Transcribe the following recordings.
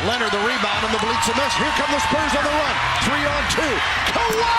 Leonard the rebound and the bleach and miss. Here come the Spurs on the run. 3-on-2. Kawhi!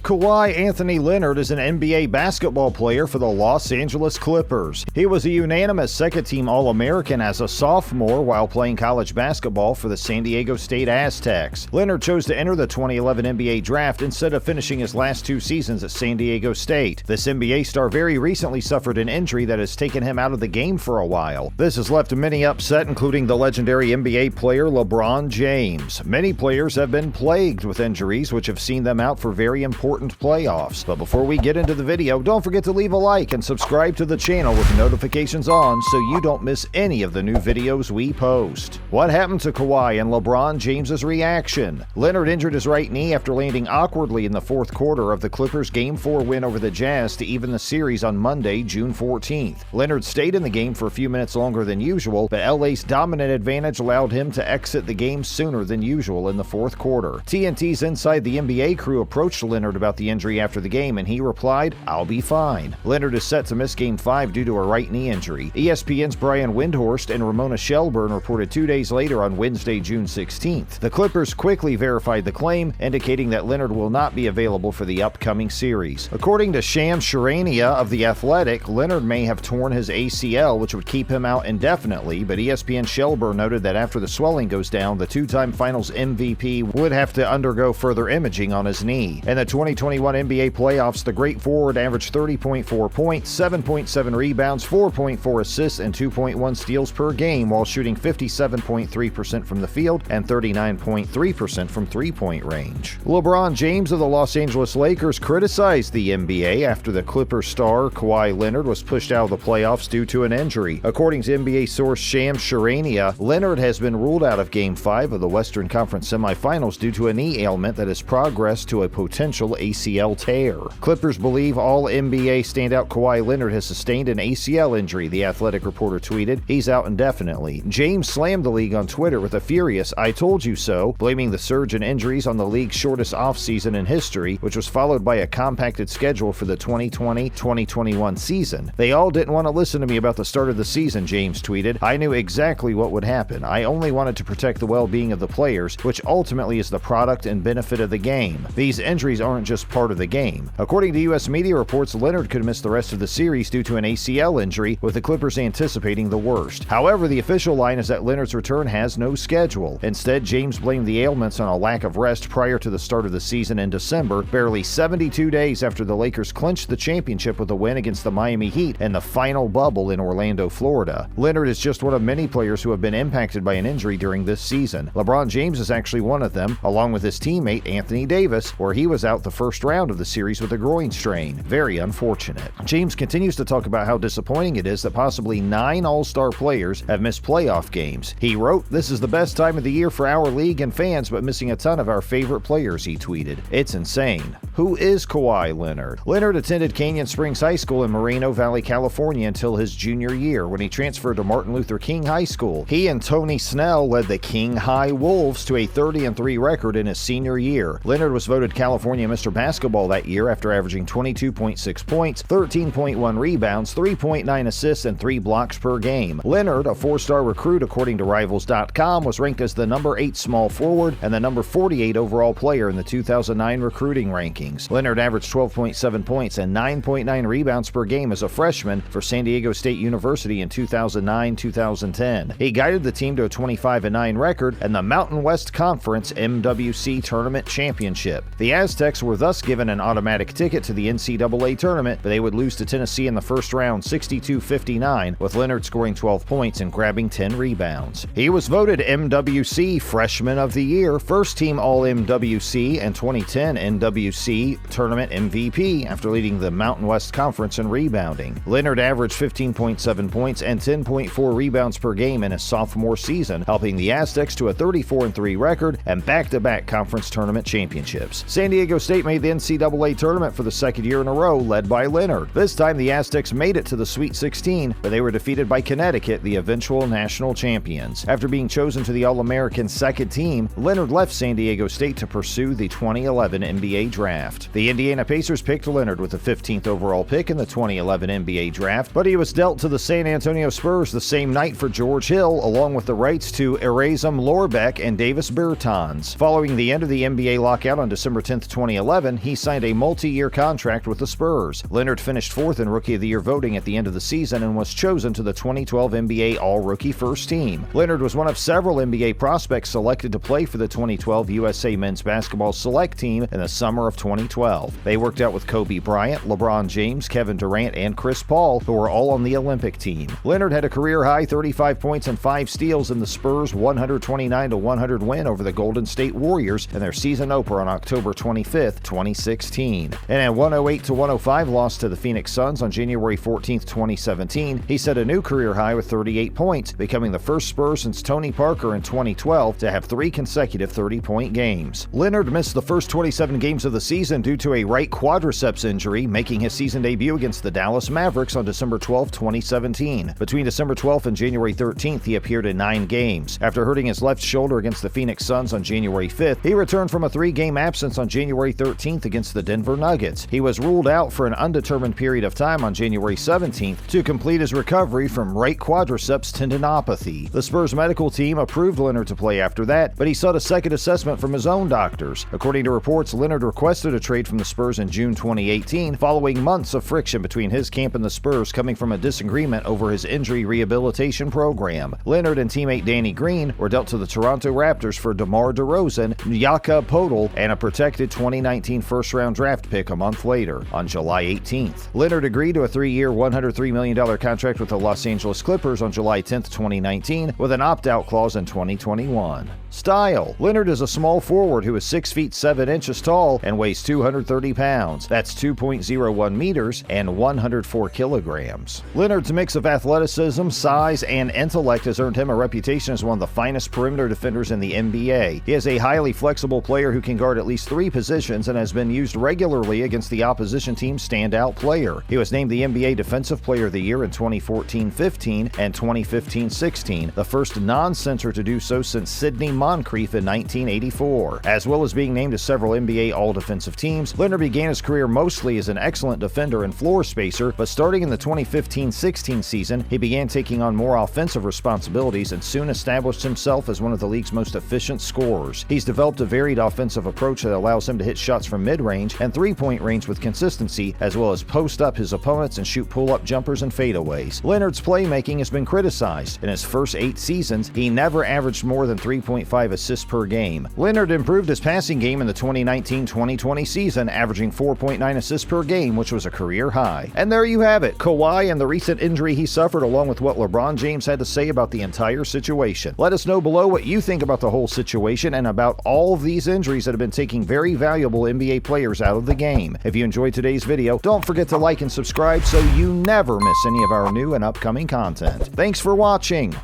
Kawhi Anthony Leonard is an NBA basketball player for the Los Angeles Clippers. He was a unanimous second-team All-American as a sophomore while playing college basketball for the San Diego State Aztecs. Leonard chose to enter the 2011 NBA draft instead of finishing his last 2 seasons at San Diego State. This NBA star very recently suffered an injury that has taken him out of the game for a while. This has left many upset, including the legendary NBA player LeBron James. Many players have been plagued with injuries, which have seen them out for very important playoffs. But before we get into the video, don't forget to leave a like and subscribe to the channel with notifications on so you don't miss any of the new videos we post. What happened to Kawhi and LeBron James's reaction? Leonard injured his right knee after landing awkwardly in the fourth quarter of the Clippers' Game 4 win over the Jazz to even the series on Monday, June 14th. Leonard stayed in the game for a few minutes longer than usual, but LA's dominant advantage allowed him to exit the game sooner than usual in the fourth quarter. TNT's Inside the NBA crew approached Leonard about the injury after the game, and he replied, "I'll be fine." Leonard is set to miss Game 5 due to a right knee injury. ESPN's Brian Windhorst and Ramona Shelburne reported 2 days later on Wednesday, June 16th. The Clippers quickly verified the claim, indicating that Leonard will not be available for the upcoming series. According to Shams Charania of The Athletic, Leonard may have torn his ACL, which would keep him out indefinitely, but ESPN Shelburne noted that after the swelling goes down, the 2-time Finals MVP would have to undergo further imaging on his knee. In the 2021 NBA playoffs, the great forward averaged 30.4 points, 7.7 rebounds, 4.4 assists, and 2.1 steals per game while shooting 57.3% from the field and 39.3% from three-point range. LeBron James of the Los Angeles Lakers criticized the NBA after the Clippers star Kawhi Leonard was pushed out of the playoffs due to an injury. According to NBA source Shams Charania, Leonard has been ruled out of Game 5 of the Western Conference semifinals due to a knee ailment that has progressed to a potential ACL tear. Clippers believe All-NBA standout Kawhi Leonard has sustained an ACL injury, the Athletic reporter tweeted. He's out indefinitely. James slammed the league on Twitter with a furious "I told you so," blaming the surge in injuries on the league's shortest offseason in history, which was followed by a compacted schedule for the 2020-2021 season. "They all didn't want to listen to me about the start of the season," James tweeted. "I knew exactly what would happen. I only wanted to protect the well-being of the players, which ultimately is the product and benefit of the game. These injuries aren't just part of the game." According to U.S. media reports, Leonard could miss the rest of the series due to an ACL injury, with the Clippers anticipating the worst. However, the official line is that Leonard's return has no schedule. Instead, James blamed the ailments on a lack of rest prior to the start of the season in December, barely 72 days after the Lakers clinched the championship with a win against the Miami Heat in the final bubble in Orlando, Florida. Leonard is just one of many players who have been impacted by an injury during this season. LeBron James is actually one of them, along with his teammate Anthony Davis, where he was out the first round of the series with a groin strain. Very unfortunate. James continues to talk about how disappointing it is that possibly 9 All-Star players have missed playoff games. He wrote, "This is the best time of the year for our league and fans, but missing a ton of our favorite players," he tweeted. "It's insane." Who is Kawhi Leonard? Leonard attended Canyon Springs High School in Moreno Valley, California until his junior year, when he transferred to Martin Luther King High School. He and Tony Snell led the King High Wolves to a 30-3 record in his senior year. Leonard was voted California Mr. Basketball that year after averaging 22.6 points, 13.1 rebounds, 3.9 assists, and 3 blocks per game. Leonard, a 4-star recruit according to Rivals.com, was ranked as the number 8 small forward and the number 48 overall player in the 2009 recruiting rankings. Leonard averaged 12.7 points and 9.9 rebounds per game as a freshman for San Diego State University in 2009-2010. He guided the team to a 25-9 record and the Mountain West Conference MWC Tournament Championship. The Aztecs were thus given an automatic ticket to the NCAA tournament, but they would lose to Tennessee in the first round 62-59, with Leonard scoring 12 points and grabbing 10 rebounds. He was voted MWC Freshman of the Year, first-team All-MWC, and 2010 NWC Tournament MVP after leading the Mountain West Conference in rebounding. Leonard averaged 15.7 points and 10.4 rebounds per game in his sophomore season, helping the Aztecs to a 34-3 record and back-to-back conference tournament championships. San Diego State made the NCAA tournament for the second year in a row, led by Leonard. This time, the Aztecs made it to the Sweet 16, but they were defeated by Connecticut, the eventual national champions. After being chosen to the All-American second team, Leonard left San Diego State to pursue the 2011 NBA draft. The Indiana Pacers picked Leonard with the 15th overall pick in the 2011 NBA draft, but he was dealt to the San Antonio Spurs the same night for George Hill, along with the rights to Erasm Lorbeck and Davis Bertans. Following the end of the NBA lockout on December 10, 2011, he signed a multi-year contract with the Spurs. Leonard finished fourth in Rookie of the Year voting at the end of the season and was chosen to the 2012 NBA All-Rookie First Team. Leonard was one of several NBA prospects selected to play for the 2012 USA Men's Basketball Select Team in the summer of 2012. They worked out with Kobe Bryant, LeBron James, Kevin Durant, and Chris Paul, who were all on the Olympic team. Leonard had a career-high 35 points and 5 steals in the Spurs' 129-100 win over the Golden State Warriors in their season opener on October 25, 2016. And a 108-105 loss to the Phoenix Suns on January 14, 2017, he set a new career high with 38 points, becoming the first Spur since Tony Parker in 2012 to have 3 consecutive 30-point games. Leonard missed the first 27 games of the season due to a right quadriceps injury, making his season debut against the Dallas Mavericks on December 12, 2017. Between December 12th and January 13th, he appeared in 9 games. After hurting his left shoulder against the Phoenix Suns on January 5th, he returned from a 3-game absence on January 13th against the Denver Nuggets. He was ruled out for an undetermined period of time on January 17th to complete his recovery from right quadriceps tendinopathy. The Spurs medical team approved Leonard to play after that, but he sought a second assessment from his own doctors. According to reports, Leonard requested a trade from the Spurs in June 2018, following months of friction between his camp and the Spurs coming from a disagreement over his injury rehabilitation program. Leonard and teammate Danny Green were dealt to the Toronto Raptors for DeMar DeRozan, Jakob Poeltl, and a protected 2019 first-round draft pick a month later, on July 18th. Leonard agreed to a 3-year, $103 million contract with the Los Angeles Clippers on July 10, 2019, with an opt-out clause in 2021. Style. Leonard is a small forward who is 6 feet 7 inches tall and weighs 230 pounds. That's 2.01 meters and 104 kilograms. Leonard's mix of athleticism, size, and intellect has earned him a reputation as one of the finest perimeter defenders in the NBA. He is a highly flexible player who can guard at least 3 positions and has been used regularly against the opposition team's standout player. He was named the NBA Defensive Player of the Year in 2014-15 and 2015-16, the first non-center to do so since Sidney Moncrief in 1984. As well as being named to several NBA All-Defensive teams, Leonard began his career mostly as an excellent defender and floor spacer, but starting in the 2015-16 season, he began taking on more offensive responsibilities and soon established himself as one of the league's most efficient scorers. He's developed a varied offensive approach that allows him to hit shots from mid-range and three-point range with consistency, as well as post up his opponents and shoot pull-up jumpers and fadeaways. Leonard's playmaking has been criticized. In his first 8 seasons, he never averaged more than 3.5 assists per game. Leonard improved his passing game in the 2019-2020 season, averaging 4.9 assists per game, which was a career high. And there you have it, Kawhi and the recent injury he suffered, along with what LeBron James had to say about the entire situation. Let us know below what you think about the whole situation and about all of these injuries that have been taking very valuable NBA players out of the game. If you enjoyed today's video, don't forget to like and subscribe so you never miss any of our new and upcoming content. Thanks for watching.